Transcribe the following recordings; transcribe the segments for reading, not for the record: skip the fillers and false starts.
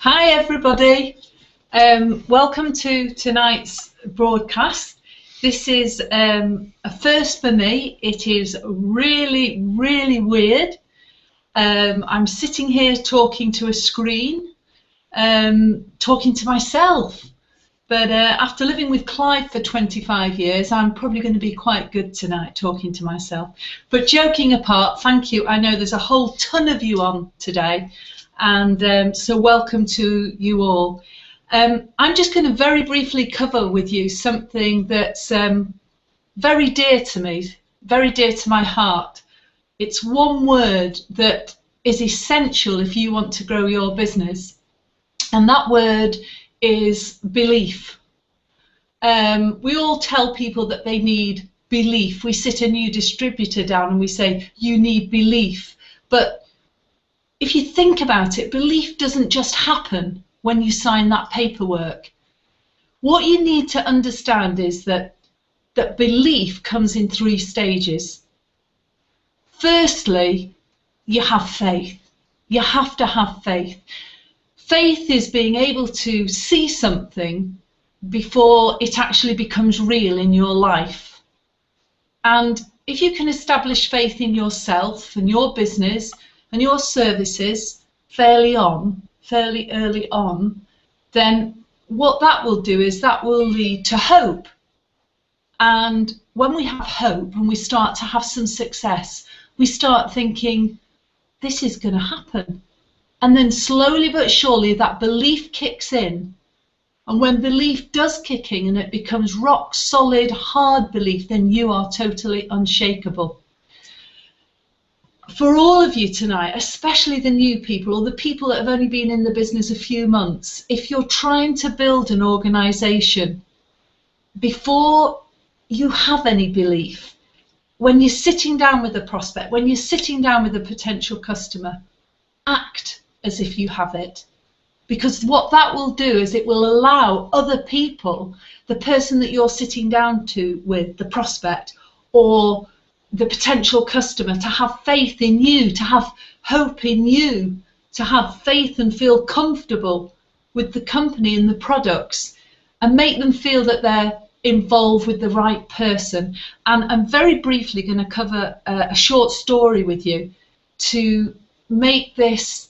Hi everybody, welcome to tonight's broadcast. This is a first for me. It is really weird. I'm sitting here talking to a screen, talking to myself. But after living with Clive for 25 years, I'm probably going to be quite good tonight talking to myself. But joking apart, thank you. I know there's a whole ton of you on today. And so welcome to you all. I'm just going to very briefly cover with you something that's very dear to me, very dear to my heart. It's one word that is essential if you want to grow your business, and that word is belief. We all tell people that they need belief. We sit a new distributor down and we say, you need belief. But if you think about it, belief doesn't just happen when you sign that paperwork. What you need to understand is that belief comes in 3 stages. Firstly, you have faith. You have to have faith. Faith is being able to see something before it actually becomes real in your life. And if you can establish faith in yourself and your business and your services fairly early on, then what that will do is that will lead to hope. And when we have hope and we start to have some success, we start thinking, this is going to happen. And then slowly but surely that belief kicks in. And when belief does kick in and it becomes rock solid, hard belief, then you are totally unshakable. For all of you tonight, especially the new people or the people that have only been in the business a few months, if you're trying to build an organisation, before you have any belief, when you're sitting down with a prospect, when you're sitting down with a potential customer, act as if you have it. Because what that will do is it will allow other people, the person that you're sitting down with, the prospect, or the potential customer, to have faith in you, to have hope in you, to have faith and feel comfortable with the company and the products, and make them feel that they're involved with the right person. And I'm very briefly going to cover a short story with you to make this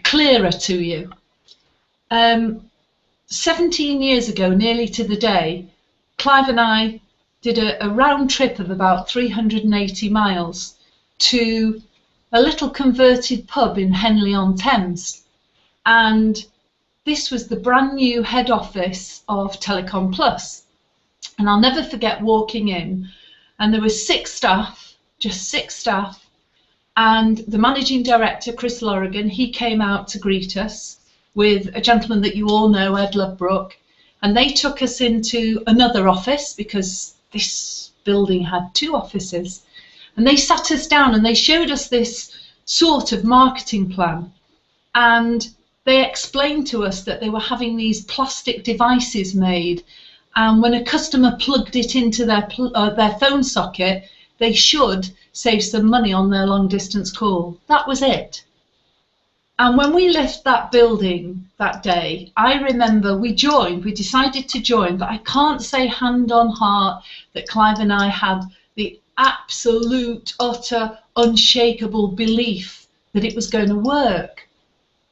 clearer to you. 17 years ago, nearly to the day, Clive and I did a round trip of about 380 miles to a little converted pub in Henley-on-Thames. And this was the brand new head office of Telecom Plus. And I'll never forget walking in, and there were 6 staff, just 6 staff, and the managing director, Chris Lorrigan, he came out to greet us with a gentleman that you all know, Ed Lovebrook, and they took us into another office because this building had 2 offices, and they sat us down and they showed us this sort of marketing plan, and they explained to us that they were having these plastic devices made, and when a customer plugged it into their phone socket, they should save some money on their long distance call. That was it. And when we left that building that day, I remember we decided to join, but I can't say hand on heart that Clive and I had the absolute, utter, unshakable belief that it was going to work.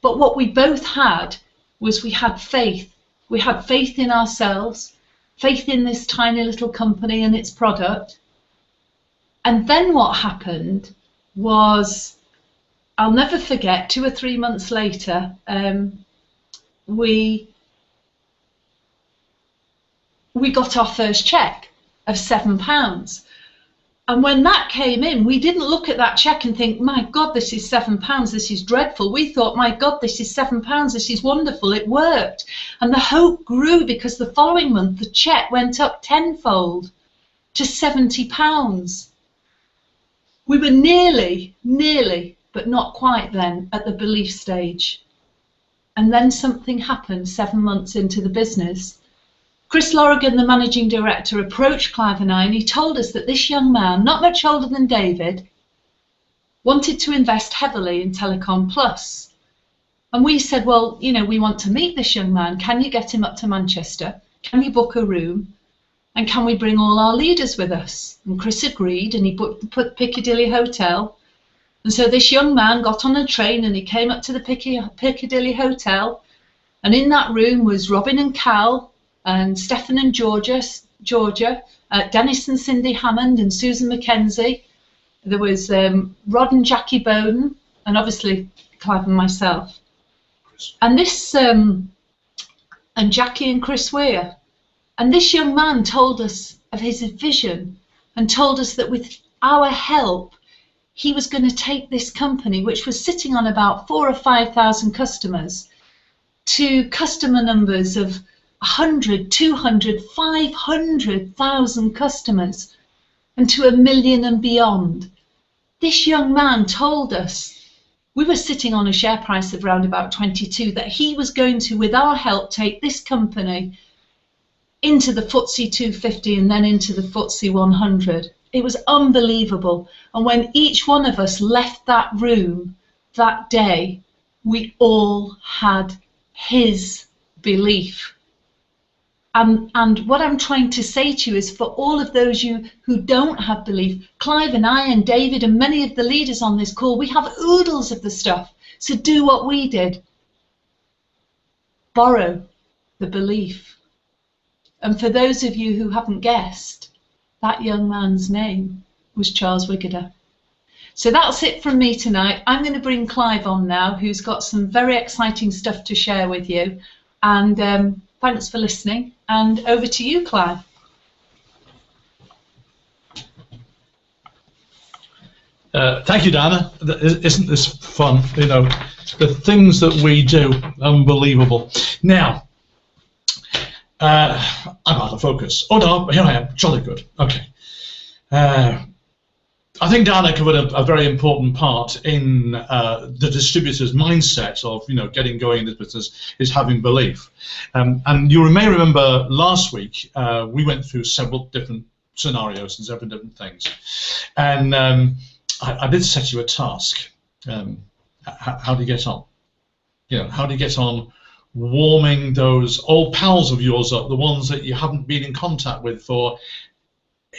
But what we both had was we had faith. We had faith in ourselves, faith in this tiny little company and its product. And then what happened was, I'll never forget, 2 or 3 months later, we got our first cheque of £7. And when that came in, we didn't look at that cheque and think, my God, this is £7, this is dreadful. We thought, my God, this is £7, this is wonderful, it worked. And the hope grew because the following month the cheque went up tenfold to £70. We were nearly, but not quite then, at the belief stage. And then something happened 7 months into the business. Chris Lorrigan, the managing director, approached Clive and I, and he told us that this young man, not much older than David, wanted to invest heavily in Telecom Plus. And we said, well, you know, we want to meet this young man. Can you get him up to Manchester? Can you book a room? And can we bring all our leaders with us? And Chris agreed, and he booked the Piccadilly Hotel. And so this young man got on a train and he came up to the Piccadilly Hotel. And in that room was Robin and Cal, and Stefan and Georgia, Dennis and Cindy Hammond, and Susan Mackenzie. There was Rod and Jackie Bowden, and obviously Clive and myself. And this, and Jackie and Chris Weir. And this young man told us of his vision and told us that with our help, he was going to take this company, which was sitting on about 4,000 or 5,000 customers, to customer numbers of 100, 200, 500,000 customers, and to 1 million and beyond. This young man told us, we were sitting on a share price of around about 22, that he was going to, with our help, take this company into the FTSE 250 and then into the FTSE 100. It was unbelievable. And when each one of us left that room that day, we all had his belief. And what I'm trying to say to you is, for all of those you who don't have belief, Clive and I and David and many of the leaders on this call, we have oodles of the stuff. So do what we did. Borrow the belief. And for those of you who haven't guessed, that young man's name was Charles Wiggoder. So that's it from me tonight. I'm going to bring Clive on now, who's got some very exciting stuff to share with you. And thanks for listening. And over to you, Clive. Thank you, Diana. Isn't this fun? You know, the things that we do, unbelievable. Now, I'm out of focus. Oh no, here I am. Jolly good. Okay. I think Diana covered a very important part in the distributor's mindset of, you know, getting going in this business is having belief. And you may remember last week we went through several different scenarios and several different things, and I did set you a task. How do you get on? You know, how do you get on warming those old pals of yours up, the ones that you haven't been in contact with for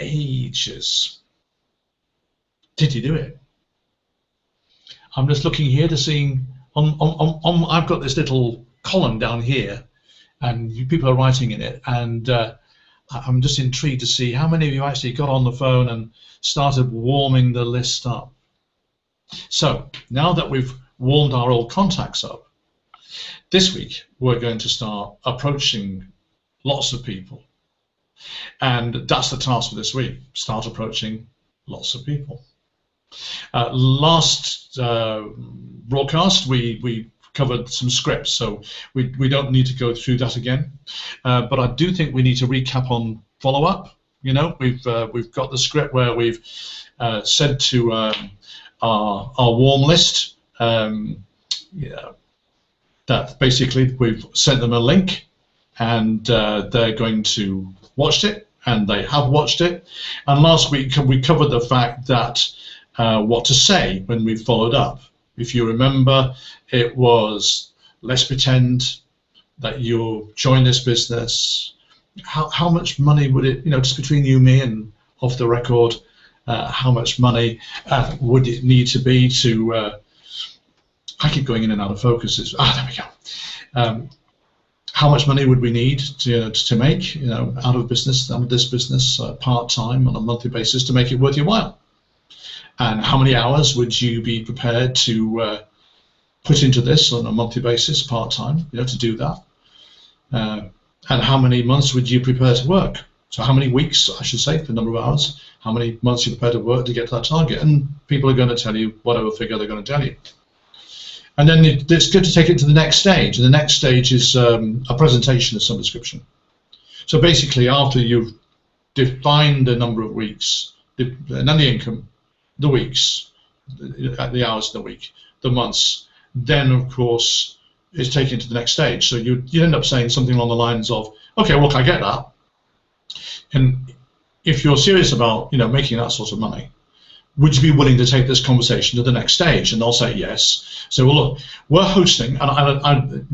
ages? Did you do it? I'm just looking here to see I've got this little column down here, and you people are writing in it, and I'm just intrigued to see how many of you actually got on the phone and started warming the list up. So now that we've warmed our old contacts up, this week we're going to start approaching lots of people, and that's the task for this week. Start approaching lots of people. Last broadcast we covered some scripts, so we don't need to go through that again, but I do think we need to recap on follow-up. You know, we've got the script where we've said to our warm list, yeah, that basically we've sent them a link, and they're going to watch it, and they have watched it. And last week we covered the fact that what to say when we followed up. If you remember, it was, let's pretend that you join this business. How much money would it, you know, just between you, me, and off the record, how much money would it need to be to, I keep going in and out of focus. There we go. How much money would we need to make, you know, out of this business part-time on a monthly basis to make it worth your while? And how many hours would you be prepared to put into this on a monthly basis, part-time, you know, to do that? And how many months would you prepare to work? So how many weeks, I should say, the number of hours, how many months you're prepared to work to get to that target? And people are going to tell you whatever figure they're going to tell you. And then it's good to take it to the next stage. And the next stage is a presentation of some description. So basically, after you've defined the number of weeks, and then the income, the weeks, the hours of the week, the months, then of course it's taken to the next stage. So you end up saying something along the lines of, okay, well, can I get that? And if you're serious about, you know, making that sort of money, would you be willing to take this conversation to the next stage? And they'll say yes. So, well, look, we're hosting, and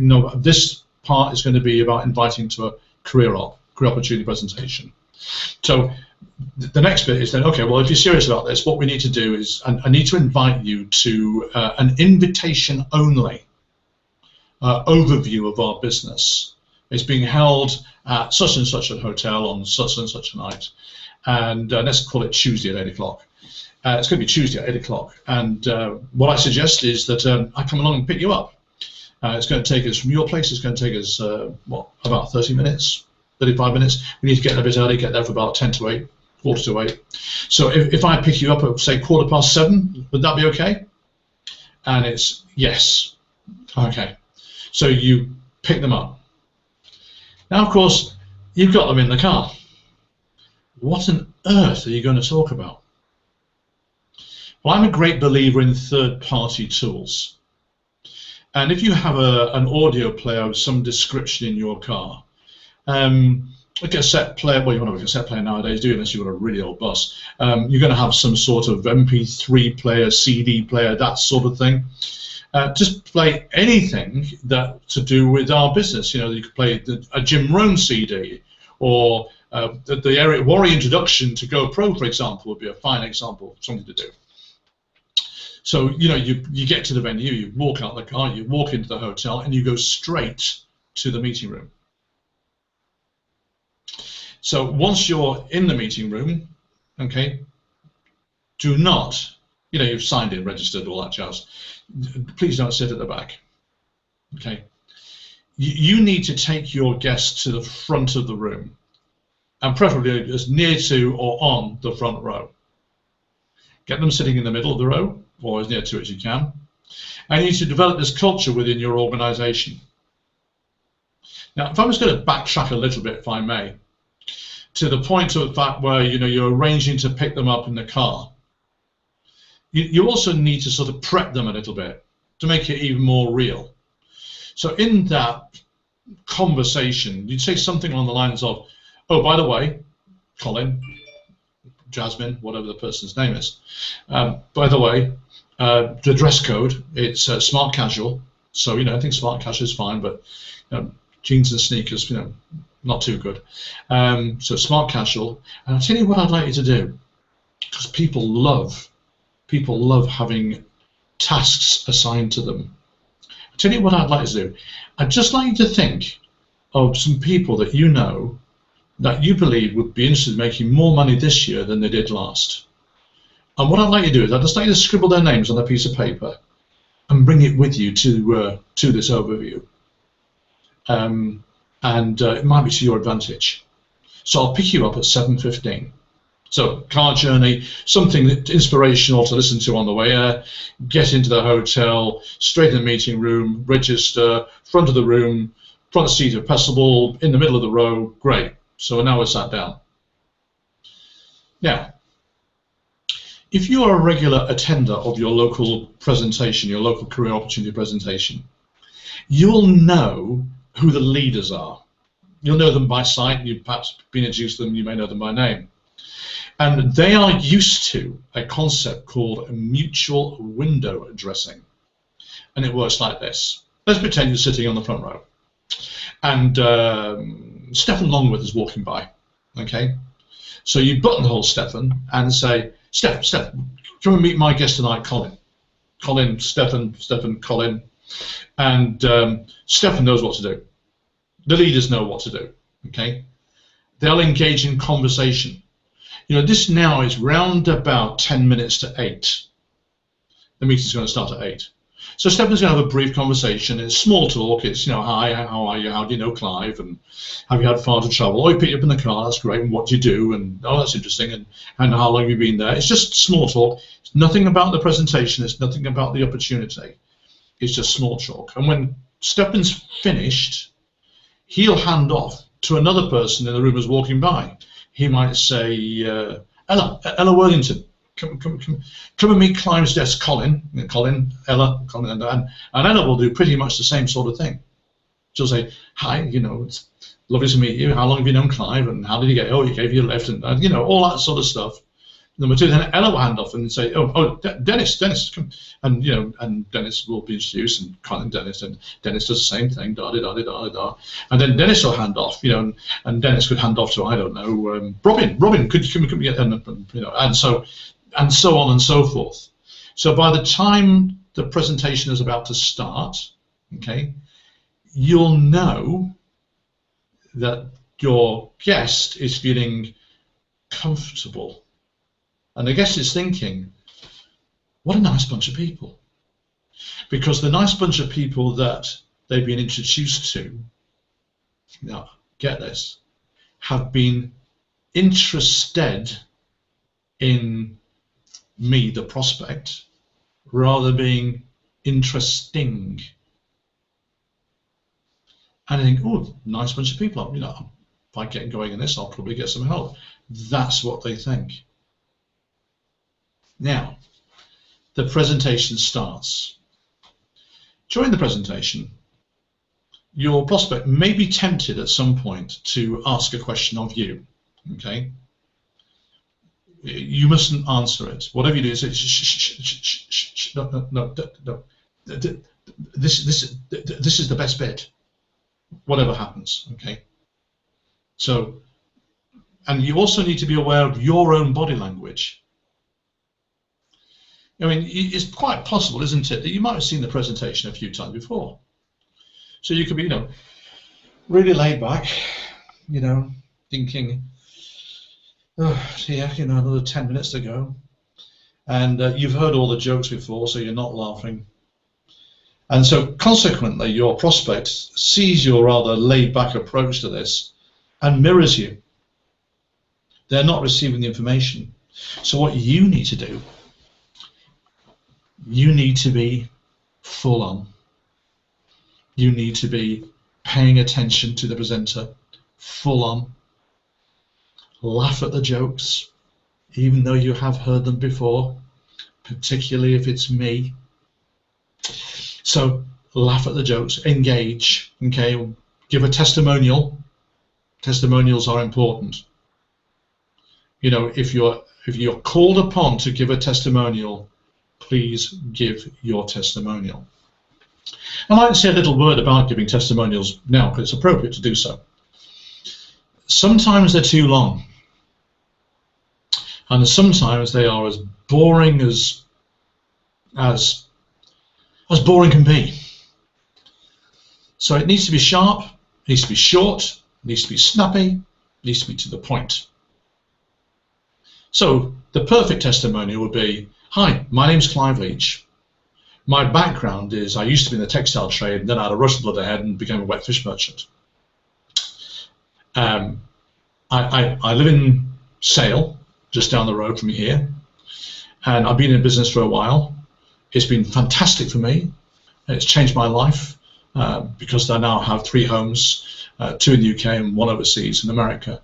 this part is going to be about inviting to a career opportunity presentation. So the next bit is then, okay, well, if you're serious about this, what we need to do is, I need to invite you to an invitation-only overview of our business. It's being held at such and such a hotel on such and such a night, and let's call it Tuesday at 8 o'clock. It's going to be Tuesday at 8 o'clock, and what I suggest is that I come along and pick you up. It's going to take us from your place. It's going to take us about 30 minutes, 35 minutes. We need to get there a bit early, get there for about 10 to 8, quarter to 8. So if I pick you up at, say, 7:15, would that be okay? And it's yes. Okay. So you pick them up. Now, of course, you've got them in the car. What on earth are you going to talk about? Well, I'm a great believer in third-party tools. And if you have an audio player of some description in your car, a cassette player, well, you want a cassette player nowadays, do you, unless you've got a really old bus. You're going to have some sort of MP3 player, CD player, that sort of thing. Just play anything that to do with our business. You know, you could play a Jim Rohn CD, or the Eric Worre introduction to GoPro, for example, would be a fine example of something to do. So, you know, you get to the venue, you walk out the car, you walk into the hotel, and you go straight to the meeting room. So once you're in the meeting room, okay, do not, you know, you've signed in, registered, all that jazz. Please don't sit at the back, okay? You need to take your guests to the front of the room, and preferably as near to or on the front row. Get them sitting in the middle of the row, or as near to it as you can. And you need to develop this culture within your organization. Now, if I was going to backtrack a little bit, if I may, to the point of the fact where, you know, you're arranging to pick them up in the car, you also need to sort of prep them a little bit to make it even more real. So in that conversation, you'd say something along the lines of, oh, by the way, Colin, Jasmine, whatever the person's name is, by the way, the dress code, it's smart casual. So, you know, I think smart casual is fine, but jeans and sneakers, you know, not too good. So smart casual. And I'll tell you what I'd like you to do, because people love having tasks assigned to them. I'll tell you what I'd like you to do. I'd just like you to think of some people that you know that you believe would be interested in making more money this year than they did last. And what I'd like you to do is I'd just like you to scribble their names on a piece of paper and bring it with you to this overview. It might be to your advantage. So I'll pick you up at 7:15. So car journey, something inspirational to listen to on the way there, get into the hotel, straight in the meeting room, register, front of the room, front seat if possible, in the middle of the row, great. So now we're sat down. Now, if you are a regular attender of your local presentation, your local career opportunity presentation, you'll know who the leaders are. You'll know them by sight, you've perhaps been introduced to them, you may know them by name. And they are used to a concept called mutual window dressing. And it works like this. Let's pretend you're sitting on the front row. And Stefan Longworth is walking by, okay? So you buttonhole Stefan and say, Steph, come and meet my guest tonight, Colin. Colin, Stefan, Colin. And Stefan knows what to do. The leaders know what to do, okay? They'll engage in conversation. You know, this now is round about 10 minutes to 8. The meeting's going to start at 8. So Stefan's going to have a brief conversation. It's small talk. It's, you know, hi, how are you? How do you know Clive? And have you had far to travel? Oh, you picked you up in the car. That's great. And what do you do? And oh, that's interesting. And how long have you been there? It's just small talk. It's nothing about the presentation. It's nothing about the opportunity. It's just small talk. And when Stefan's finished, he'll hand off to another person in the room who's walking by. He might say, Ella Worthington. Come and meet Clive's desk, Colin, Ella, and Ella will do pretty much the same sort of thing. She'll say, hi, you know, it's lovely to meet you. How long have you known Clive? And how did you get? Oh, he gave you a lift, and you know, all that sort of stuff. Number two, then Ella will hand off and say, Dennis, come. And, and Dennis will be introduced, and Colin Dennis, and Dennis does the same thing, da-da-da-da-da-da. And then Dennis will hand off, and Dennis could hand off to, I don't know, Robin, could you come get, and so on and so forth. So by the time the presentation is about to start, okay, you'll know that your guest is feeling comfortable. And the guest is thinking, what a nice bunch of people. Because the nice bunch of people that they've been introduced to, now get this, have been interested in me, the prospect, rather than being interesting. And I think, oh, nice bunch of people. If I get going in this, I'll probably get some help. That's what they think. Now, the presentation starts. During the presentation, your prospect may be tempted at some point to ask a question of you. Okay? You mustn't answer it. Whatever you do, say shh. No. This is the best bit. Whatever happens, okay? So, and you also need to be aware of your own body language. I mean, it's quite possible, isn't it, that you might have seen the presentation a few times before. So you could be, really laid back, thinking, oh, yeah, another 10 minutes to go. And you've heard all the jokes before, so you're not laughing. And so consequently, your prospect sees your rather laid-back approach to this and mirrors you. They're not receiving the information. So what you need to do, you need to be full on. You need to be paying attention to the presenter, full on. Laugh at the jokes, even though you have heard them before, particularly if it's me. So laugh at the jokes, engage, okay, give a testimonial. Testimonials are important. If you're called upon to give a testimonial, please give your testimonial. I might say a little word about giving testimonials now, because it's appropriate to do so. Sometimes they're too long, and sometimes they are as boring as boring can be. So it needs to be sharp, it needs to be short, it needs to be snappy, it needs to be to the point. So the perfect testimonial would be, hi, my name's Clive Leach. My background is I used to be in the textile trade, and then I had a rush of blood ahead and became a wet fish merchant. I live in Sale, just down the road from here, and I've been in business for a while. It's been fantastic for me. It's changed my life because I now have 3 homes, 2 in the UK and 1 overseas in America.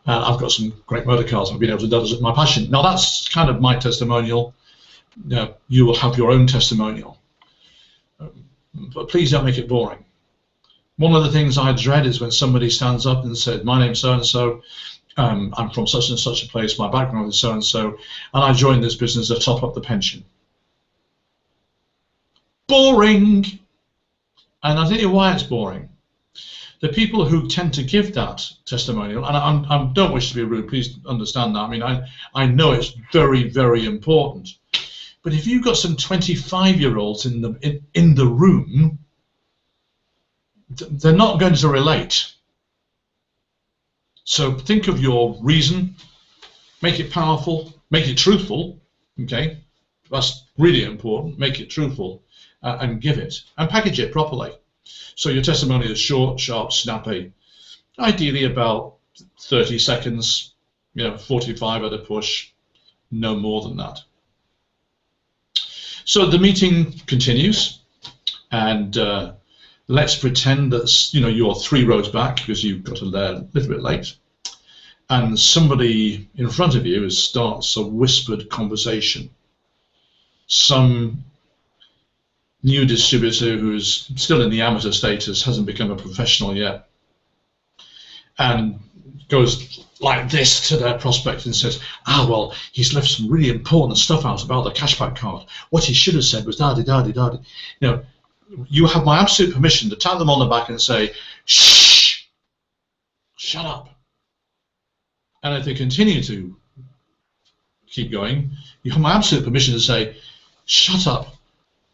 I've got some great motor cars. I've been able to do that my passion. Now that's kind of my testimonial. You will have your own testimonial, but please don't make it boring. One of the things I dread is when somebody stands up and says, my name's so-and-so, I'm from such and such a place, my background is so-and-so, and I joined this business to top up the pension. Boring! And I'll tell you why it's boring. The people who tend to give that testimonial, and I don't wish to be rude, please understand that. I mean, I know it's very, very important. But if you've got some 25-year-olds in the room, they're not going to relate. So think of your reason, make it powerful, make it truthful, okay? That's really important, make it truthful, and give it, and package it properly. So your testimony is short, sharp, snappy, ideally about 30 seconds, 45 at a push, no more than that. So the meeting continues, and let's pretend that you're 3 rows back because you've got to there a little bit late, and somebody in front of you starts a whispered conversation. Some new distributor who's still in the amateur status, hasn't become a professional yet, and goes like this to their prospect and says, ah, well, he's left some really important stuff out about the cashback card. What he should have said was da-di-da-di-da-di. You know, you have my absolute permission to tap them on the back and say, shh, shut up. And if they continue to keep going, you have my absolute permission to say, shut up,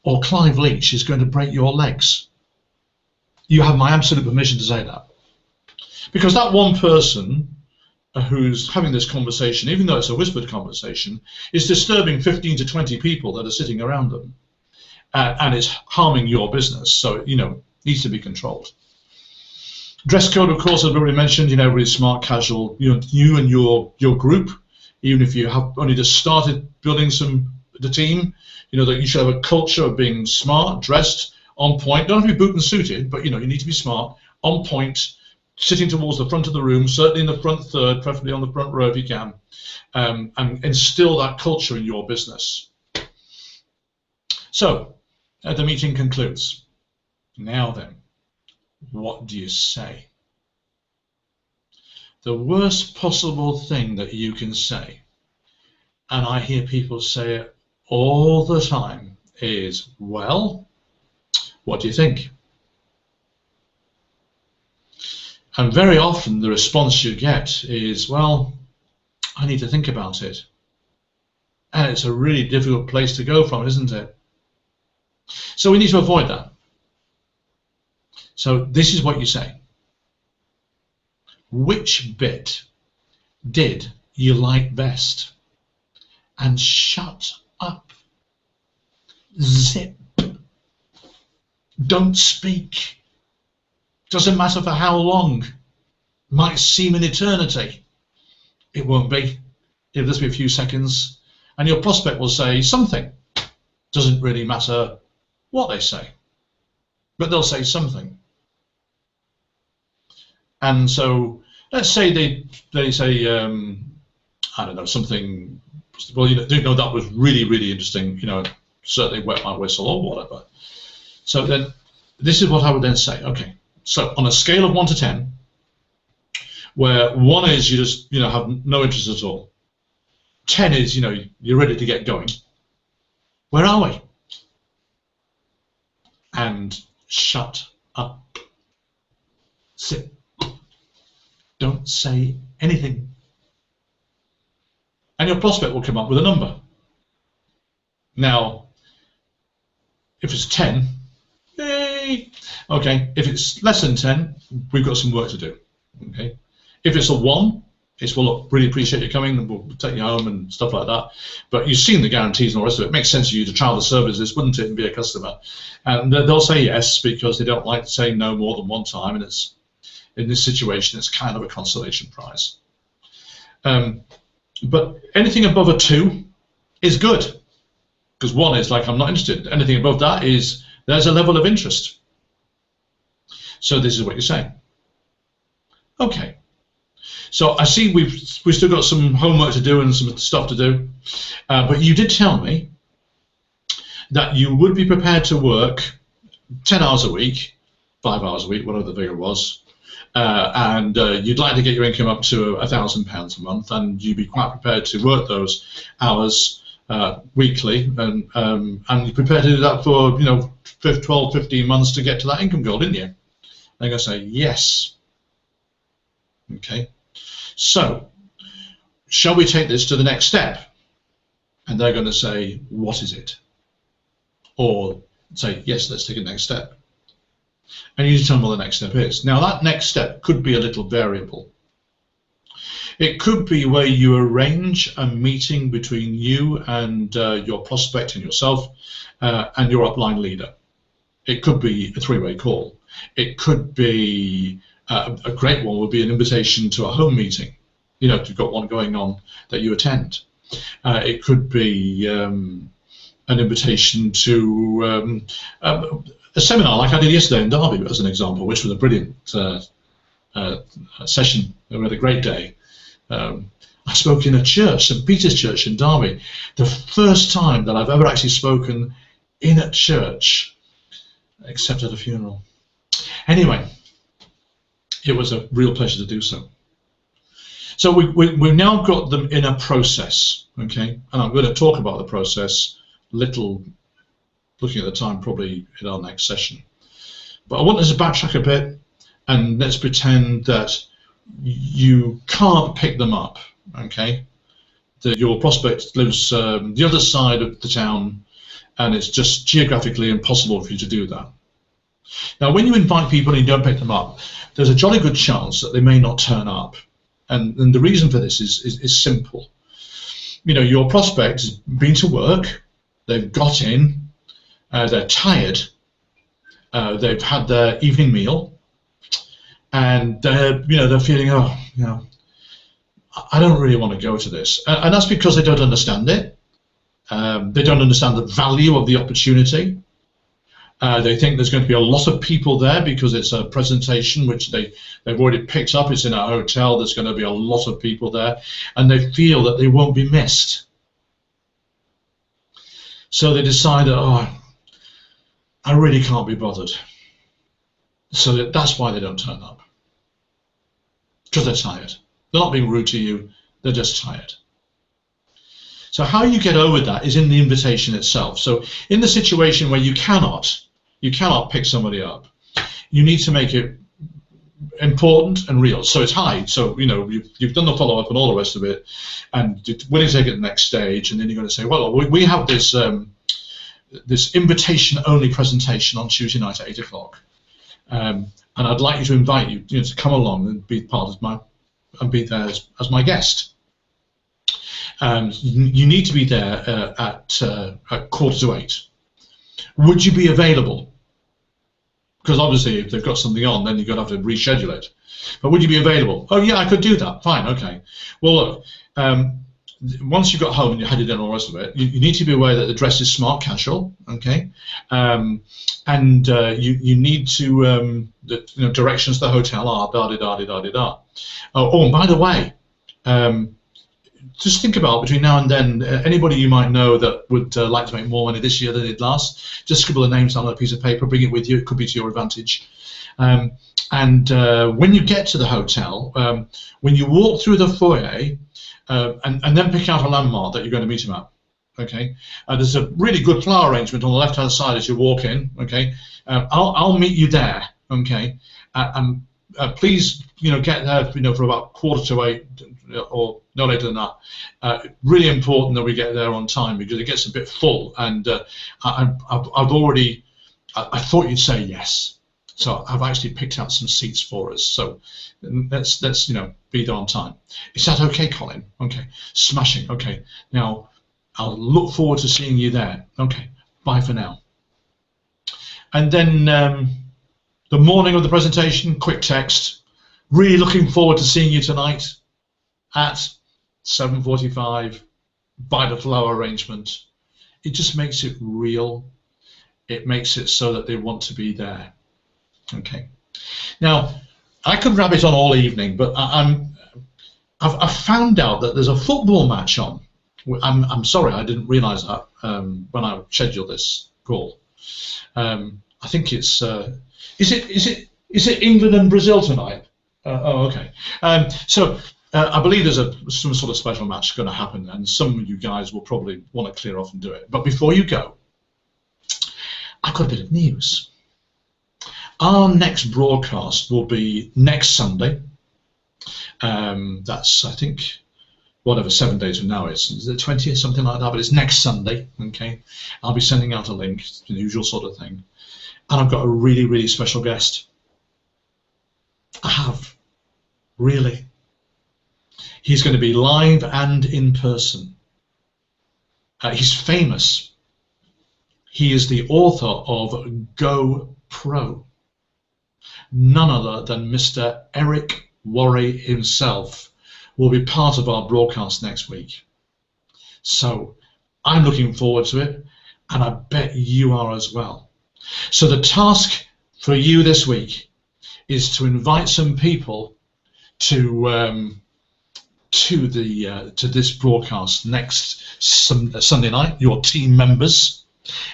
or Clive Leach is going to break your legs. You have my absolute permission to say that. Because that one person who's having this conversation, even though it's a whispered conversation, is disturbing 15 to 20 people that are sitting around them. And it's harming your business. So, you know, needs to be controlled. Dress code, of course, as we already mentioned, you know, really smart, casual. You know, you and your group, even if you have only just started building the team, you know, that you should have a culture of being smart, dressed, on point. Don't have to be boot and suited, but, you know, you need to be smart, on point, sitting towards the front of the room, certainly in the front third, preferably on the front row if you can, and instill that culture in your business. So, the meeting concludes. Now then, what do you say? The worst possible thing that you can say, and I hear people say it all the time, is, well, what do you think? And very often the response you get is, well, I need to think about it. And it's a really difficult place to go from, isn't it? So we need to avoid that. So this is what you say. Which bit did you like best? And shut up. Zip. Don't speak. Doesn't matter for how long. Might seem an eternity. It won't be. It'll just be a few seconds. And your prospect will say something. Doesn't really matter what they say. But they'll say something. And so, let's say they say, I don't know, something, well, you know, that was really, really interesting, you know, certainly wet my whistle or whatever. So then, this is what I would then say. Okay, so on a scale of 1 to 10, where 1 is you just, you know, have no interest at all. 10 is, you know, you're ready to get going. Where are we? And shut up. Sit. Don't say anything. And your prospect will come up with a number. Now, if it's 10, yay! Okay, if it's less than 10, we've got some work to do. Okay, if it's a 1, it's, well, look, really appreciate you coming, and we'll take you home and stuff like that. But you've seen the guarantees and all the rest of it. It makes sense for you to trial the services, wouldn't it, and be a customer? And they'll say yes because they don't like saying no more than 1 time, and it's, in this situation, it's kind of a consolation prize. But anything above a 2 is good, because 1 is like, I'm not interested. Anything above that is, there's a level of interest. So this is what you're saying. Okay. So I see we've still got some homework to do and some stuff to do, but you did tell me that you would be prepared to work 10 hours a week, 5 hours a week, whatever the figure was, and you'd like to get your income up to £1,000 a month, and you'd be quite prepared to work those hours weekly, and you're prepared to do that for, you know, 12, 15 months to get to that income goal, didn't you? They're going to say yes. Okay. So, shall we take this to the next step? And they're going to say, what is it? Or say, yes, let's take a next step. And you need to tell them what the next step is. Now, that next step could be a little variable. It could be where you arrange a meeting between you and your prospect and yourself and your upline leader. It could be a 3-way call. It could be a great one would be an invitation to a home meeting. You know, if you've got one going on that you attend. It could be an invitation to a seminar like I did yesterday in Derby, as an example, which was a brilliant session. We had a great day. I spoke in a church, St. Peter's Church in Derby, the first time that I've ever actually spoken in a church, except at a funeral. Anyway, it was a real pleasure to do so. So we've now got them in a process, okay? And I'm going to talk about the process little, looking at the time, probably in our next session. But I want us to backtrack a bit, and let's pretend that you can't pick them up, okay? That your prospect lives the other side of the town, and it's just geographically impossible for you to do that. Now, when you invite people and you don't pick them up, there's a jolly good chance that they may not turn up. And the reason for this is simple. You know, your prospect has been to work, they've got in, they're tired, they've had their evening meal, and they're feeling, oh, you know, I don't really want to go to this. And that's because they don't understand it. They don't understand the value of the opportunity. They think there's going to be a lot of people there because it's a presentation which they've already picked up. It's in a hotel. There's going to be a lot of people there, and they feel that they won't be missed. So they decide that, oh, I really can't be bothered. So that's why they don't turn up, because they're tired. They're not being rude to you. They're just tired. So how you get over that is in the invitation itself. So in the situation where you cannot pick somebody up, you need to make it important and real. So it's hi. So you've done the follow-up and all the rest of it, and you're willing to take it to the next stage, and then you're going to say, well, we have this this invitation-only presentation on Tuesday night at 8 o'clock, and I'd like you to invite you, to come along and be part of be there as my guest. You need to be there at 7:45. Would you be available? Because obviously, if they've got something on, then you're going to have to reschedule it. But would you be available? Oh yeah, I could do that. Fine, okay. Well, look, once you've got home and you're headed in and all the rest of it, you need to be aware that the dress is smart casual, okay? And you need to directions to the hotel are da-di-da-di-da-di-da. Oh, and by the way, just think about between now and then, anybody you might know that would like to make more money this year than they did last, just scribble a name down on a piece of paper, bring it with you. It could be to your advantage. And when you get to the hotel, when you walk through the foyer, and then pick out a landmark that you're going to meet him at. Okay, there's a really good flower arrangement on the left-hand side as you walk in. Okay, I'll meet you there. Okay, and please, get there, for about 7:45 or no later than that. Really important that we get there on time because it gets a bit full, and I thought you'd say yes, so I've actually picked out some seats for us. So let's be there on time. Is that okay, Colin? Okay, smashing. Okay, now I'll look forward to seeing you there. Okay, bye for now. And then the morning of the presentation, quick text. Really looking forward to seeing you tonight at 7:45 by the flower arrangement. It just makes it real. It makes it so that they want to be there. Okay. Now, I could rabbit on all evening, but I've found out that there's a football match on. I'm sorry, I didn't realise that when I scheduled this call. I think it's is it England and Brazil tonight? Oh, okay. So I believe there's some sort of special match going to happen, and some of you guys will probably want to clear off and do it. But before you go, I've got a bit of news. Our next broadcast will be next Sunday. That's, I think, whatever 7 days from now is it 20th, something like that, but it's next Sunday, okay? I'll be sending out a link, the usual sort of thing. And I've got a really, really special guest. I have, really. He's going to be live and in person. He's famous. He is the author of Go Pro. None other than Mr. Eric Worre himself will be part of our broadcast next week. So I'm looking forward to it, and I bet you are as well. So the task for you this week is to invite some people to this broadcast next Sunday night, your team members,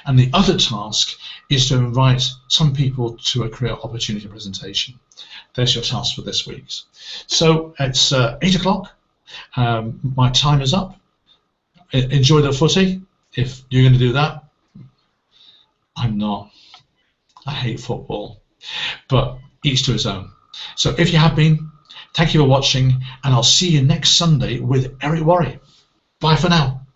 And the other task is to invite some people to a career opportunity presentation. There's your task for this week. So it's 8 o'clock. My time is up. Enjoy the footy. If you're going to do that, I'm not. I hate football. But each to his own. So if you have been, thank you for watching, and I'll see you next Sunday with Eric Worry. Bye for now.